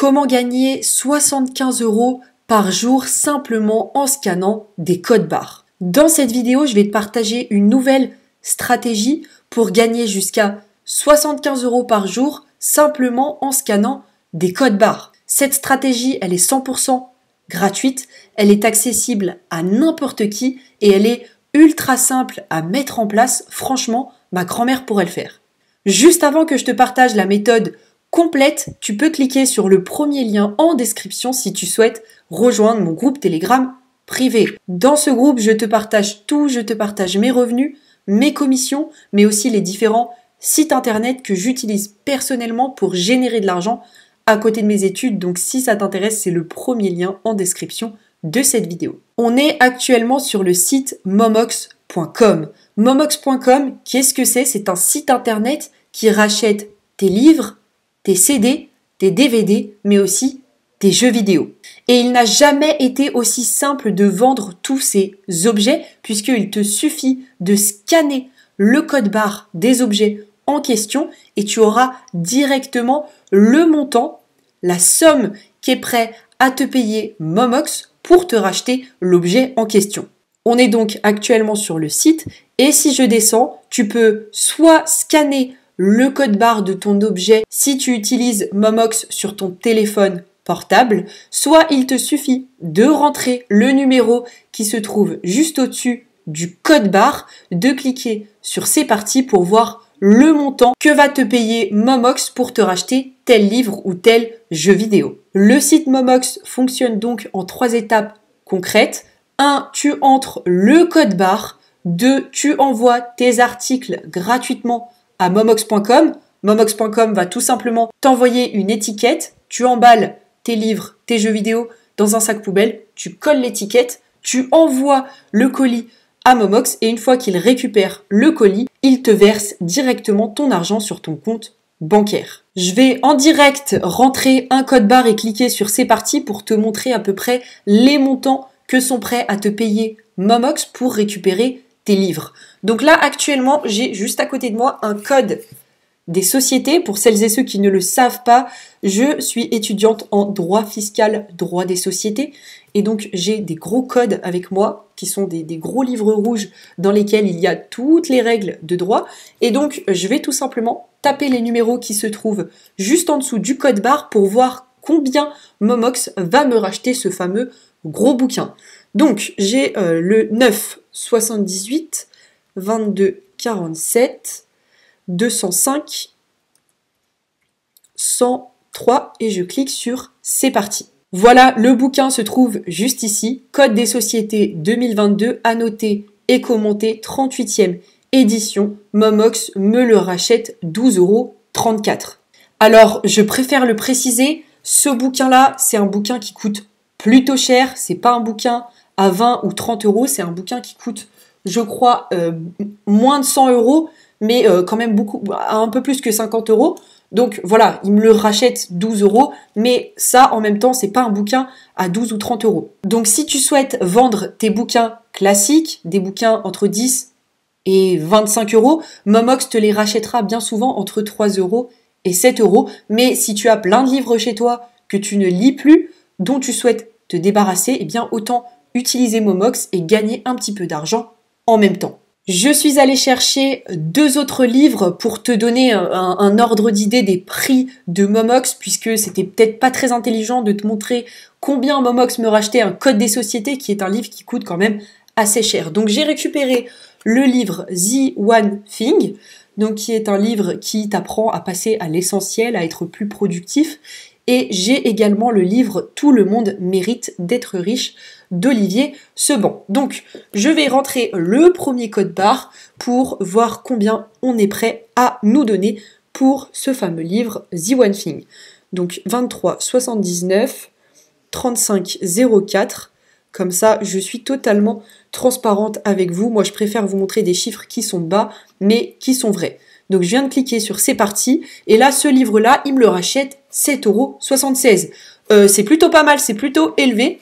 Comment gagner 75 € par jour simplement en scannant des codes barres. Dans cette vidéo, je vais te partager une nouvelle stratégie pour gagner jusqu'à 75 € par jour simplement en scannant des codes barres. Cette stratégie, elle est 100% gratuite, elle est accessible à n'importe qui et elle est ultra simple à mettre en place. Franchement, ma grand-mère pourrait le faire. Juste avant que je te partage la méthode complète, tu peux cliquer sur le premier lien en description si tu souhaites rejoindre mon groupe Telegram privé. Dans ce groupe, je te partage tout, je te partage mes revenus, mes commissions, mais aussi les différents sites internet que j'utilise personnellement pour générer de l'argent à côté de mes études. Donc si ça t'intéresse, c'est le premier lien en description de cette vidéo. On est actuellement sur le site momox.com. Momox.com, qu'est-ce que c'est? C'est un site internet qui rachète tes livres, tes CD, tes DVD, mais aussi tes jeux vidéo. Et il n'a jamais été aussi simple de vendre tous ces objets puisqu'il te suffit de scanner le code barre des objets en question et tu auras directement le montant, la somme qui est prêt à te payer Momox pour te racheter l'objet en question. On est donc actuellement sur le site et si je descends, tu peux soit scanner le code barre de ton objet si tu utilises Momox sur ton téléphone portable, soit il te suffit de rentrer le numéro qui se trouve juste au-dessus du code barre, de cliquer sur C'est parti pour voir le montant que va te payer Momox pour te racheter tel livre ou tel jeu vidéo. Le site Momox fonctionne donc en 3 étapes concrètes. 1. Tu entres le code barre. 2. Tu envoies tes articles gratuitement à momox.com. Momox.com va tout simplement t'envoyer une étiquette. Tu emballes tes livres, tes jeux vidéo dans un sac poubelle. Tu colles l'étiquette. Tu envoies le colis à Momox et une fois qu'il récupère le colis, il te verse directement ton argent sur ton compte bancaire. Je vais en direct rentrer un code barre et cliquer sur C'est parti pour te montrer à peu près les montants que sont prêts à te payer Momox pour récupérer tes livres. Donc là, actuellement, j'ai juste à côté de moi un code des sociétés. Pour celles et ceux qui ne le savent pas, je suis étudiante en droit fiscal, droit des sociétés. Et donc, j'ai des gros codes avec moi, qui sont des gros livres rouges dans lesquels il y a toutes les règles de droit. Et donc, je vais tout simplement taper les numéros qui se trouvent juste en dessous du code barre pour voir combien Momox va me racheter ce fameux gros bouquin. Donc, j'ai le 9 78 22 47 205 103 et je clique sur C'est parti. Voilà, le bouquin se trouve juste ici. Code des sociétés 2022, annoté et commenté, 38e édition. Momox me le rachète 12,34 €. Alors, je préfère le préciser, ce bouquin-là, c'est un bouquin qui coûte plutôt cher. C'est pas un bouquin à 20 ou 30 €, c'est un bouquin qui coûte, je crois, moins de 100 €, mais quand même un peu plus que 50 €. Donc voilà, il me le rachète 12 €, mais ça, en même temps, c'est pas un bouquin à 12 ou 30 €. Donc si tu souhaites vendre tes bouquins classiques, des bouquins entre 10 et 25 €, Momox te les rachètera bien souvent entre 3 € et 7 €. Mais si tu as plein de livres chez toi que tu ne lis plus, dont tu souhaites te débarrasser, eh bien autant utiliser Momox et gagner un petit peu d'argent en même temps. Je suis allée chercher 2 autres livres pour te donner un ordre d'idée des prix de Momox, puisque c'était peut-être pas très intelligent de te montrer combien Momox me rachetait un code des sociétés, qui est un livre qui coûte quand même assez cher. Donc j'ai récupéré le livre The One Thing, donc qui est un livre qui t'apprend à passer à l'essentiel, à être plus productif. Et j'ai également le livre Tout le monde mérite d'être riche d'Olivier Seban. Donc, je vais rentrer le premier code barre pour voir combien on est prêt à nous donner pour ce fameux livre The One Thing. Donc, 23,79, 35,04. Comme ça, je suis totalement transparente avec vous. Moi, je préfère vous montrer des chiffres qui sont bas, mais qui sont vrais. Donc, je viens de cliquer sur C'est parti. Et là, ce livre-là, il me le rachète 7,76 €. C'est plutôt pas mal, c'est plutôt élevé.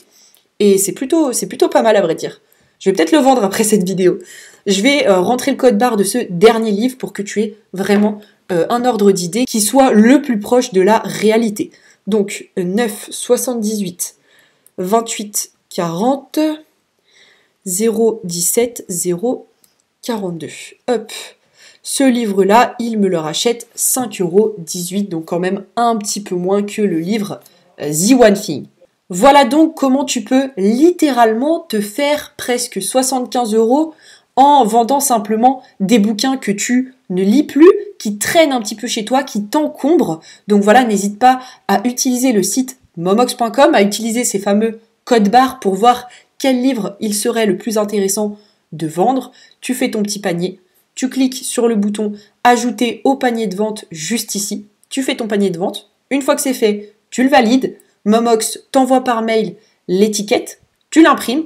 Et c'est plutôt pas mal à vrai dire. Je vais peut-être le vendre après cette vidéo. Je vais rentrer le code barre de ce dernier livre pour que tu aies vraiment un ordre d'idée qui soit le plus proche de la réalité. Donc 9, 78, 28, 40, 0, 17, 0, 42. Hop. Ce livre-là, il me le rachète 5,18 €, donc quand même un petit peu moins que le livre The One Thing. Voilà donc comment tu peux littéralement te faire presque 75 € en vendant simplement des bouquins que tu ne lis plus, qui traînent un petit peu chez toi, qui t'encombrent. Donc voilà, n'hésite pas à utiliser le site momox.com, à utiliser ces fameux codes barres pour voir quel livre il serait le plus intéressant de vendre. Tu fais ton petit panier, tu cliques sur le bouton ajouter au panier de vente juste ici, tu fais ton panier de vente. Une fois que c'est fait, tu le valides. Momox t'envoie par mail l'étiquette, tu l'imprimes,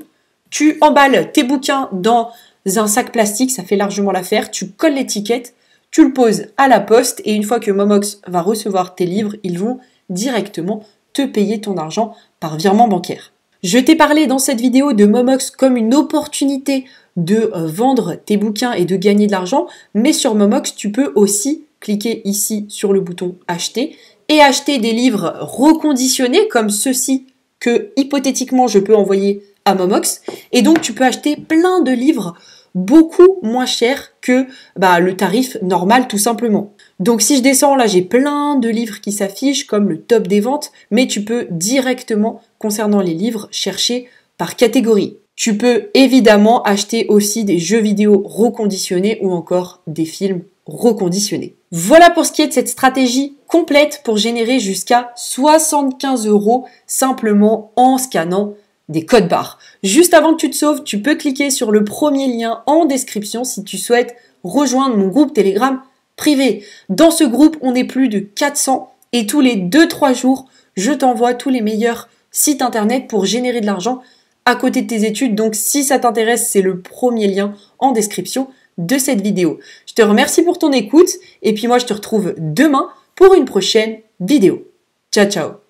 tu emballes tes bouquins dans un sac plastique, ça fait largement l'affaire, tu colles l'étiquette, tu le poses à la poste et une fois que Momox va recevoir tes livres, ils vont directement te payer ton argent par virement bancaire. Je t'ai parlé dans cette vidéo de Momox comme une opportunité de vendre tes bouquins et de gagner de l'argent, mais sur Momox, tu peux aussi cliquer ici sur le bouton acheter et acheter des livres reconditionnés comme ceux-ci que hypothétiquement je peux envoyer à Momox. Et donc tu peux acheter plein de livres beaucoup moins chers que le tarif normal tout simplement. Donc si je descends là, j'ai plein de livres qui s'affichent comme le top des ventes, mais tu peux directement, concernant les livres, chercher par catégorie. Tu peux évidemment acheter aussi des jeux vidéo reconditionnés ou encore des films reconditionnés. Voilà pour ce qui est de cette stratégie complète pour générer jusqu'à 75 € simplement en scannant des codes barres. Juste avant que tu te sauves, tu peux cliquer sur le premier lien en description si tu souhaites rejoindre mon groupe Telegram privé. Dans ce groupe, on est plus de 400 et tous les 2-3 jours, je t'envoie tous les meilleurs sites internet pour générer de l'argent à côté de tes études. Donc si ça t'intéresse, c'est le premier lien en description de cette vidéo. Je te remercie pour ton écoute et puis moi je te retrouve demain pour une prochaine vidéo. Ciao ciao.